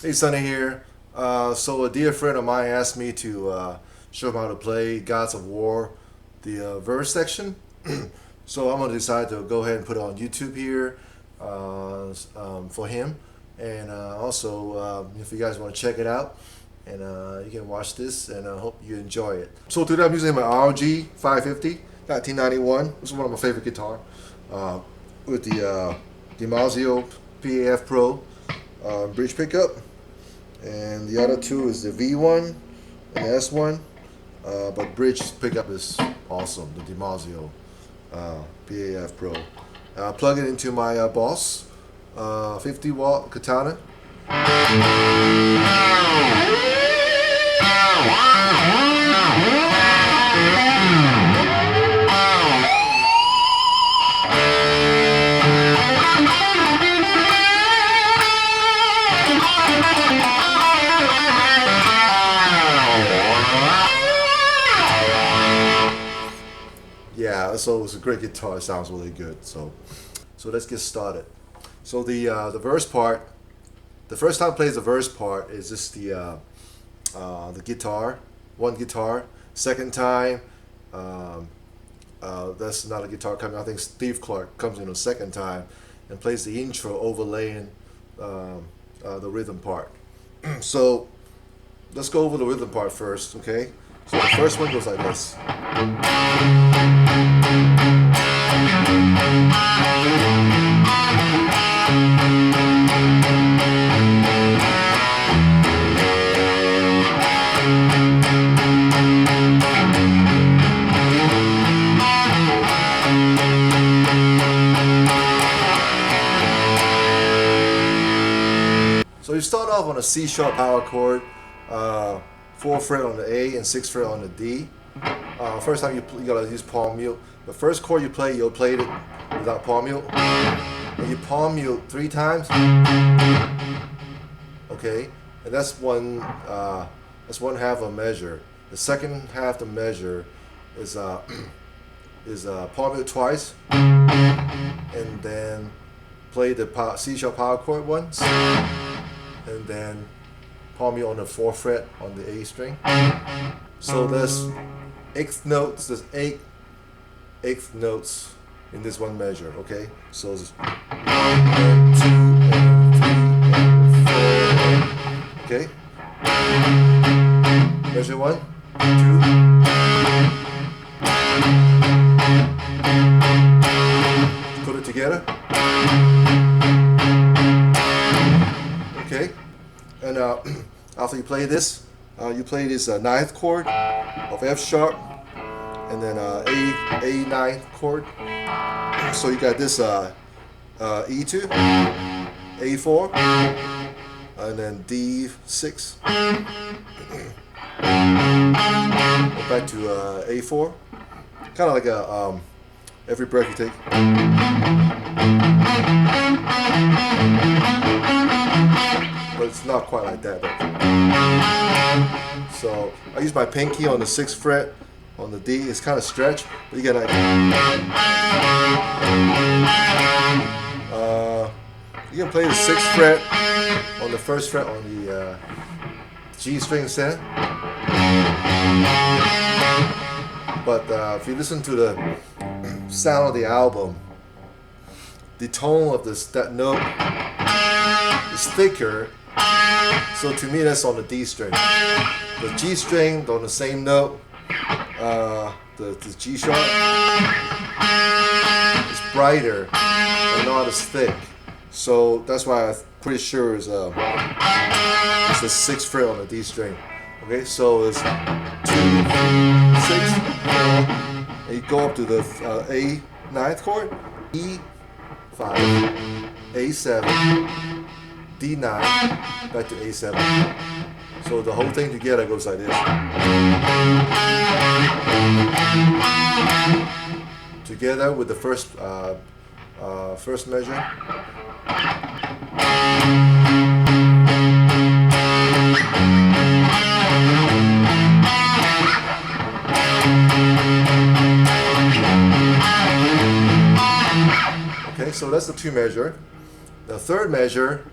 Hey, Sonny here. So a dear friend of mine asked me to show him how to play Gods of War, the verse section. So I'm gonna decide to go ahead and put it on YouTube here for him, and also if you guys want to check it out, and you can watch this, and I hope you enjoy it. So today I'm using my RG 550 1991. This is one of my favorite guitar with the DiMarzio PAF Pro bridge pickup. And the other two is the V1 and the S1, but bridge pickup is awesome, the DiMarzio PAF Pro. Plug it into my Boss 50-watt katana. Yeah, so it's a great guitar. It sounds really good. So let's get started. So the verse part, the first time it plays the verse part is just the guitar, one guitar. Second time, that's not a guitar coming. I think Steve Clark comes in the second time and plays the intro overlaying the rhythm part. So let's go over the rhythm part first, okay? So the first one goes like this. So you start off on a C sharp power chord, 4th fret on the A and 6th fret on the D. First time you gotta use palm mute. The first chord you play, you'll play it without palm mute. And you palm mute 3 times. Okay, and that's one half of a measure. The second half of the measure is palm mute twice, and then play the C sharp power chord once, and then palm mute on the 4th fret on the A string. So there's 8th notes. There's 8th notes in this one measure. Okay, so it's 1 and 2 and 3 and 4. Okay, measure 1, 2. Put it together. Okay, and after you play this, you play this 9th chord of F sharp, and then A9 chord. So you got this E2, A4, and then D6. Back to A4, kind of like a every breath you take. But it's not quite like that. So I use my pinky on the 6th fret on the D. It's kind of stretched, but you get like you can play the 6th fret on the 1st fret on the G string instead. But if you listen to the sound of the album, the tone of that note is thicker. So to me, that's on the D string. The G string on the same note, the G sharp, is brighter and not as thick. So that's why I'm pretty sure it's the 6th fret on the D string. Okay, so it's 2, 6, 4, and you go up to the A9th chord, E5, A7, D9, back to A7. So the whole thing together goes like this. Together with the first measure. Okay, so that's the 2 measure. The 3rd measure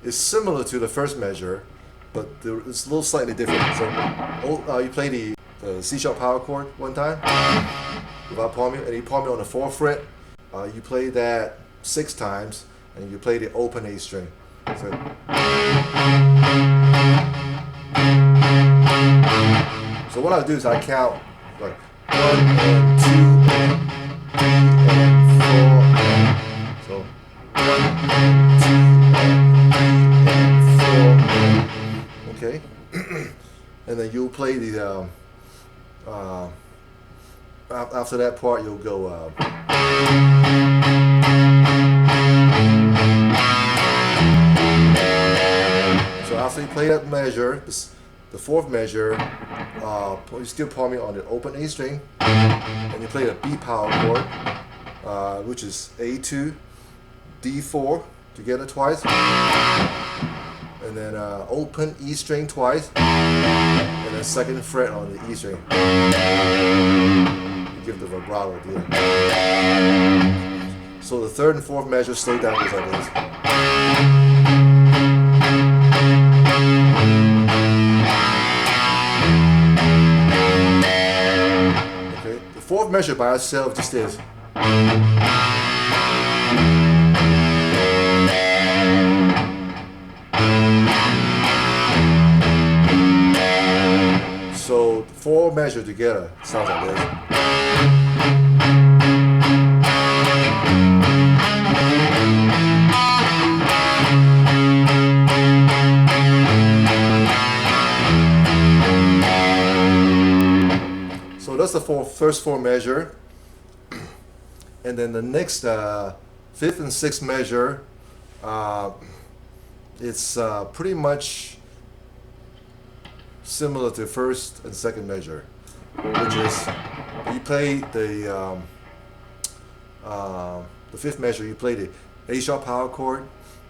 is similar to the first measure, but it's a little slightly different. So you play the C sharp power chord one time without palming, and you palm it on the 4th fret. You play that 6 times, and you play the open A string. So what I do is I count like 1 and 2 and 3 and 4 and so 1 and 2 and 3 and 4. Okay, and then you'll play the after that part you'll go. So after you play that measure, the 4th measure, you still palming on the open A string, and you play the B power chord, which is A2, D4 together twice, and then open E string twice, and then 2nd fret on the E string. You give the vibrato deal. So the 3rd and 4th measure slow down goes like this. Okay, the 4th measure by itself just is. So the 4 measures together sounds like this. So that's the first 4 measure, and then the next 5th and 6th measure, it's pretty much similar to 1st and 2nd measure, which is you play the 5th measure. You play the A sharp power chord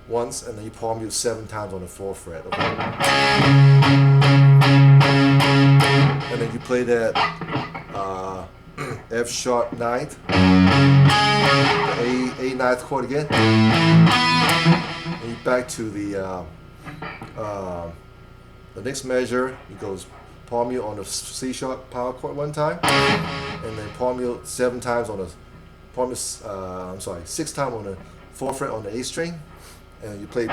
once, and then you palm it 7 times on the 4th fret. Okay? And then you play that F sharp 9th, A 9th chord again, and you back to the next measure. It goes palm you on the C sharp power chord one time, and then palm you 7 times on the 6 times on the 4th fret on the A string, and you play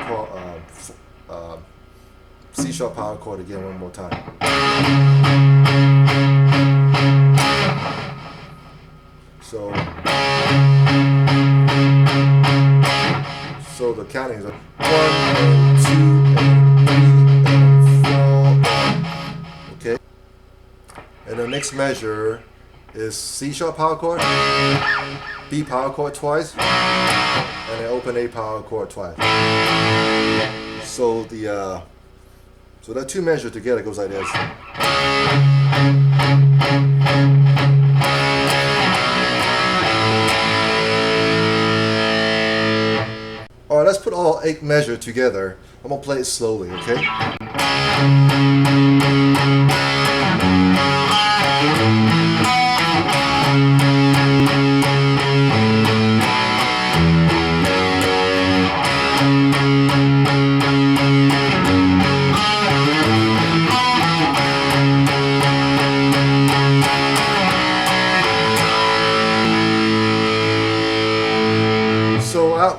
C sharp power chord again one more time. So the counting is 1 and 2 and 3 and 4. Okay. And the next measure is C sharp power chord, B power chord twice, and then open A power chord twice. So so that 2 measures together goes like this. Alright, let's put all 8 measures together. I'm gonna play it slowly, okay?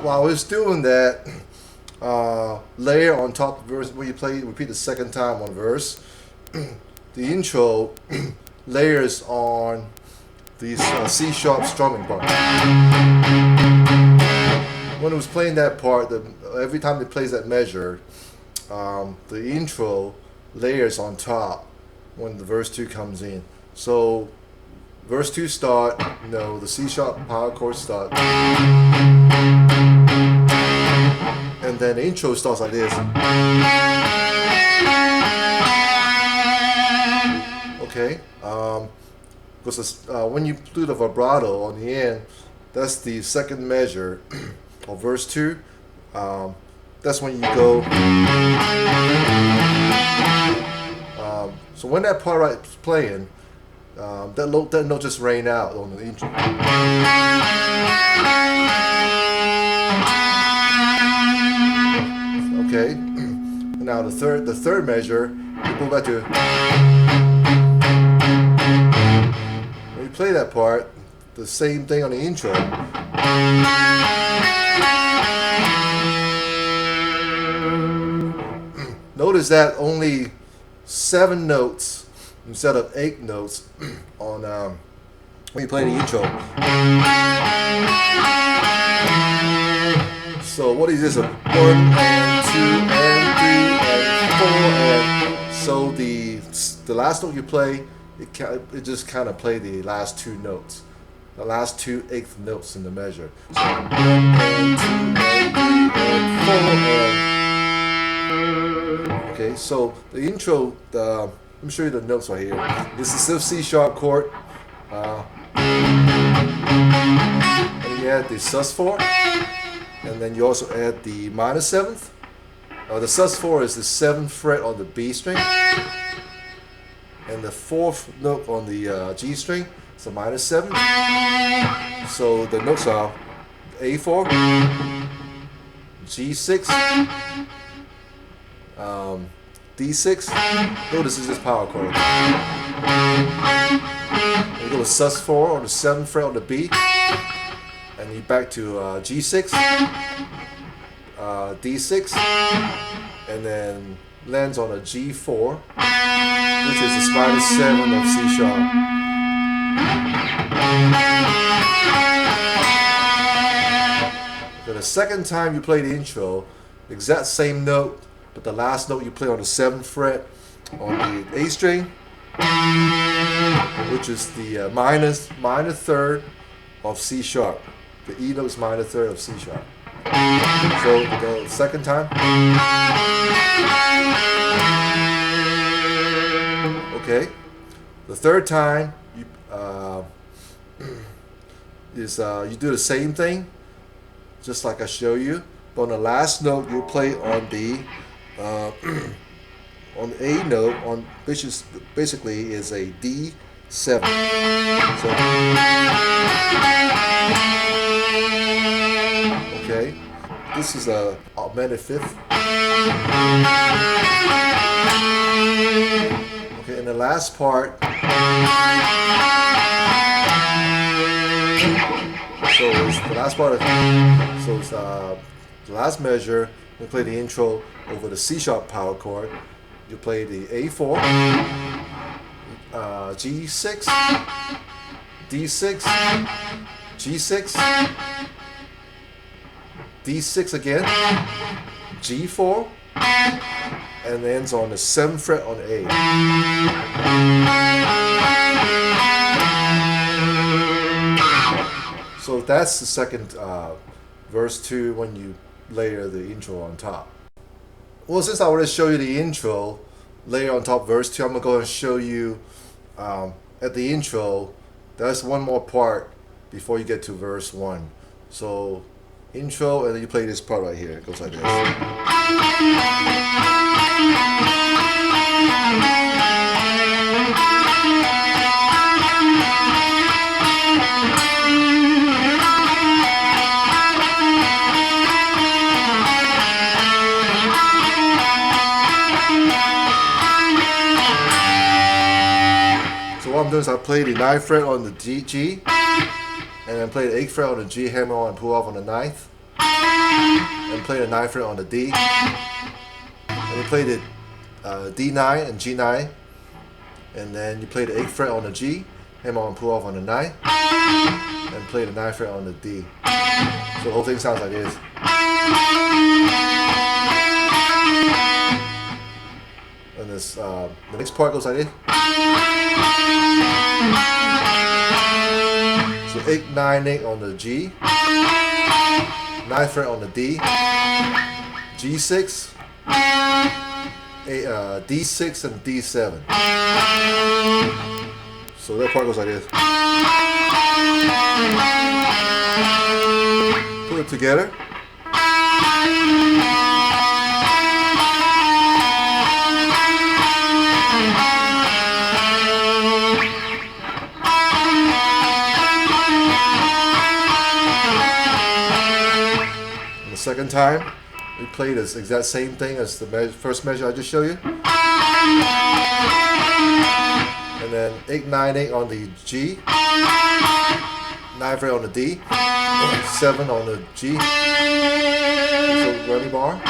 While I was doing that, layer on top of the verse, when you repeat the 2nd time on the verse, the intro layers on the C sharp strumming part. When it was playing that part, every time it plays that measure, the intro layers on top when the verse 2 comes in. So verse 2 start, the C sharp power chord start, and then the intro starts like this. Okay, because when you do the vibrato on the end, that's the 2nd measure of verse 2. That's when you go. So when that part right is playing, that note just rain out on the intro. Okay. Now the third measure, you go back to. When you play that part, the same thing on the intro. Notice that only 7 notes instead of 8 notes on when you play the intro. So what is this? A 1 and 2 and 3 and 4 and so the last note you play, it just kind of play the last 2 notes, the last 2 eighth notes in the measure. So 1 and 2 and 3 and 4 and okay, so the intro, let me show you the notes right here. This is still C sharp chord. And you add the sus4, and then you also add the minor 7th. The sus4 is the 7th fret on the B string, and the 4th note on the G string is the minor 7th. So the notes are A4, G6, D6. Notice this is power chord. You go to sus4 on the 7th fret on the B, and you back to G6, D6, and then lands on a G4, which is the minor 7 of C sharp. Then the second time you play the intro, the exact same note, but the last note you play on the 7th fret on the A string, which is the minor 3rd of C sharp. The E note is minor 3rd of C sharp. So the second time. Okay. The third time you you do the same thing, just like I show you. But on the last note, you play on the on the A note, on which is basically is a D7. So okay, this is a augmented 5th. Okay, and the last part. So it's the last part of the last measure. We play the intro over the C sharp power chord. You play the A4, G6, D6, G6, D6 again, G4, and ends on the 7th fret on A. So that's the second verse 2 when you layer the intro on top. Well, since I want to show you the intro, layer on top verse 2, I'm going to go and show you at the intro, there's one more part before you get to verse 1. So intro, and then you play this part right here. It goes like this. What I'm doing is I play the 9th fret on the G, and then play the 8th fret on the G, hammer on and pull off on the 9th, and play the 9th fret on the D, and you play the D9 and G9, and then you play the 8th fret on the G, hammer on and pull off on the 9th, and play the 9th fret on the D. So the whole thing sounds like this. And this, the next part goes like this. So 8, 9, 8 on the G, 9th fret on the D, G6, D6 and D7. So that part goes like this. Put it together. Second time, we play this exact same thing as the first measure I just showed you. And then 8-9-8 on the G, 9 fret on the D, 7 on the G, so running bar.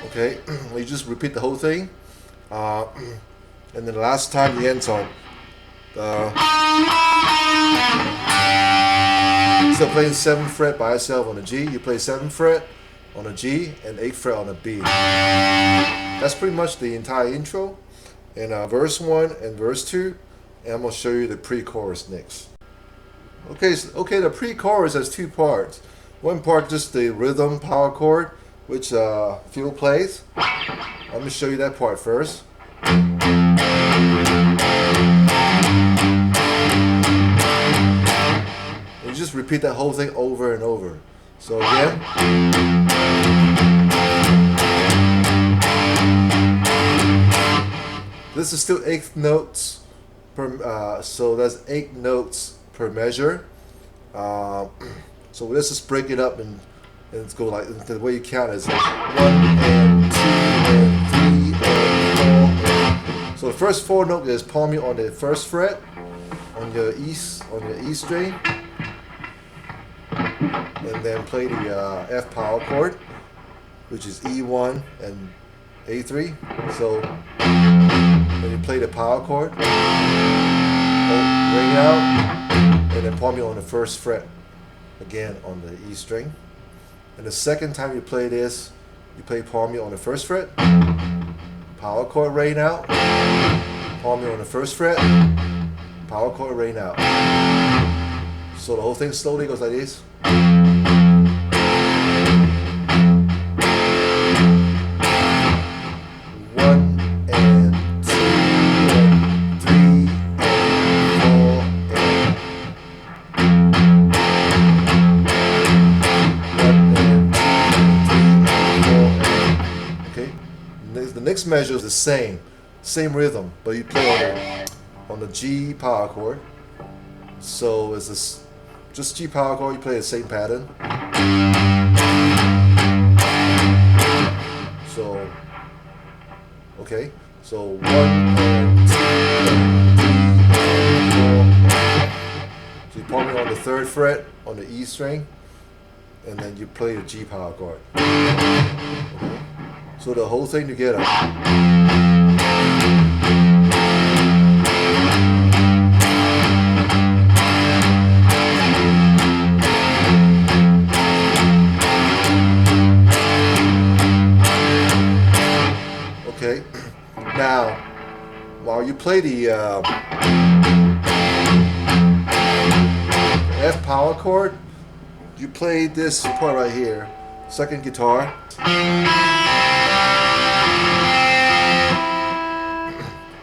Okay, you just repeat the whole thing, and then the last time the ends on. Instead of playing 7th fret by itself on the G, you play 7th fret on the G and 8th fret on the B. That's pretty much the entire intro, and verse 1 and verse 2, and I'm going to show you the pre-chorus next. Okay, the pre-chorus has 2 parts. One part just the rhythm power chord, which Phil plays. I'm going to show you that part first. You just repeat that whole thing over and over. So again. This is still 8th notes per, so that's 8 notes per measure. So let's just break it up and let's go like the way you count is like 1 and 2 and 3 and 4. So the first 4 notes is palm on the 1st fret on your E string, and then play the F power chord, which is E1 and A3. So when you play the power chord, ring out, and then palm on the 1st fret again on the E string. And the second time you play this, you play palm on the 1st fret, power chord rain out, palm on the 1st fret, power chord rain out. So the whole thing slowly goes like this. 1 and 2 and 3 and 4 and. Okay. The next measure is the same rhythm, but you play on the G power chord. So it's this, just G power chord, you play the same pattern. So, okay, so 1 and 2 and 3 and 4. So you palm it on the 3rd fret on the E string, and then you play the G power chord. Okay. So the whole thing together. Okay, now while you play the F power chord, you play this part right here, second guitar.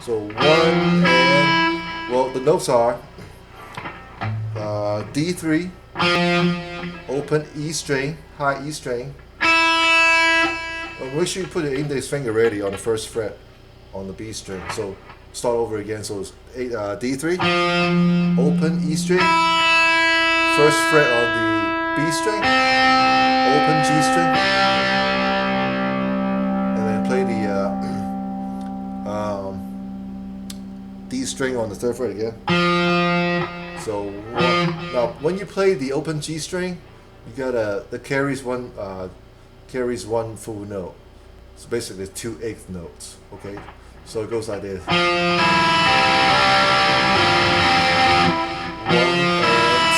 So 1 and, well, the notes are D3, open E string, high E string. Make sure you put the index finger ready on the 1st fret on the B string. So start over again. So it's D3, open E string, 1st fret on the B string, open G string, and then play the D string on the 3rd fret again. So now when you play the open G string, you gotta, that carries one full note. So basically 2 8th notes. Okay, so it goes like this. 1 and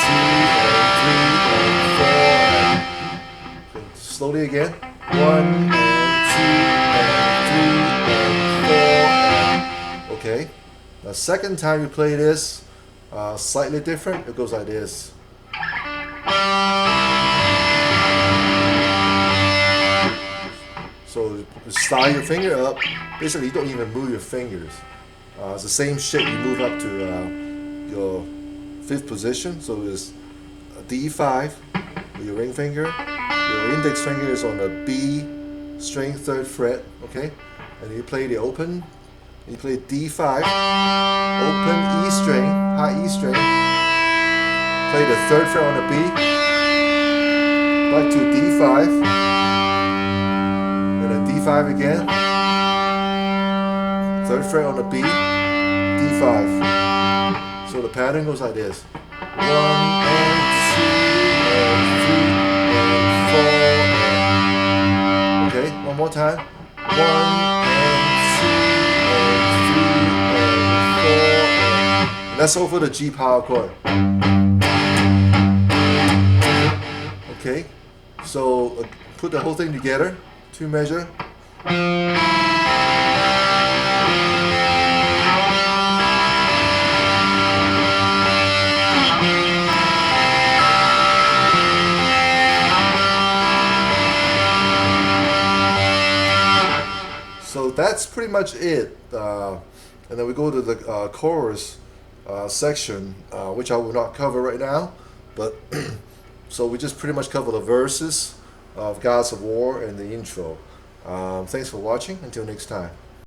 2 and 3 and 4 and, okay, slowly again. 1 and 2 and 3 and 4 and, okay. The second time you play this, slightly different. It goes like this. So you slide your finger up. Basically, you don't even move your fingers. It's the same shape. You move up to your 5th position. So it's a D5 with your ring finger. Your index finger is on the B string 3rd fret. Okay, and you play the open. You play D5, open E string, high E string, play the 3rd fret on the B, back to D5, then a D5 again, 3rd fret on the B, D5. So the pattern goes like this: 1 and 2 and 3 and 4 and, okay, one more time. 1 and that's all for the G power chord. Okay, so put the whole thing together, 2 measure. So that's pretty much it. And then we go to the chorus section, which I will not cover right now. But so we just pretty much cover the verses of Gods of War and the intro. Thanks for watching. Until next time.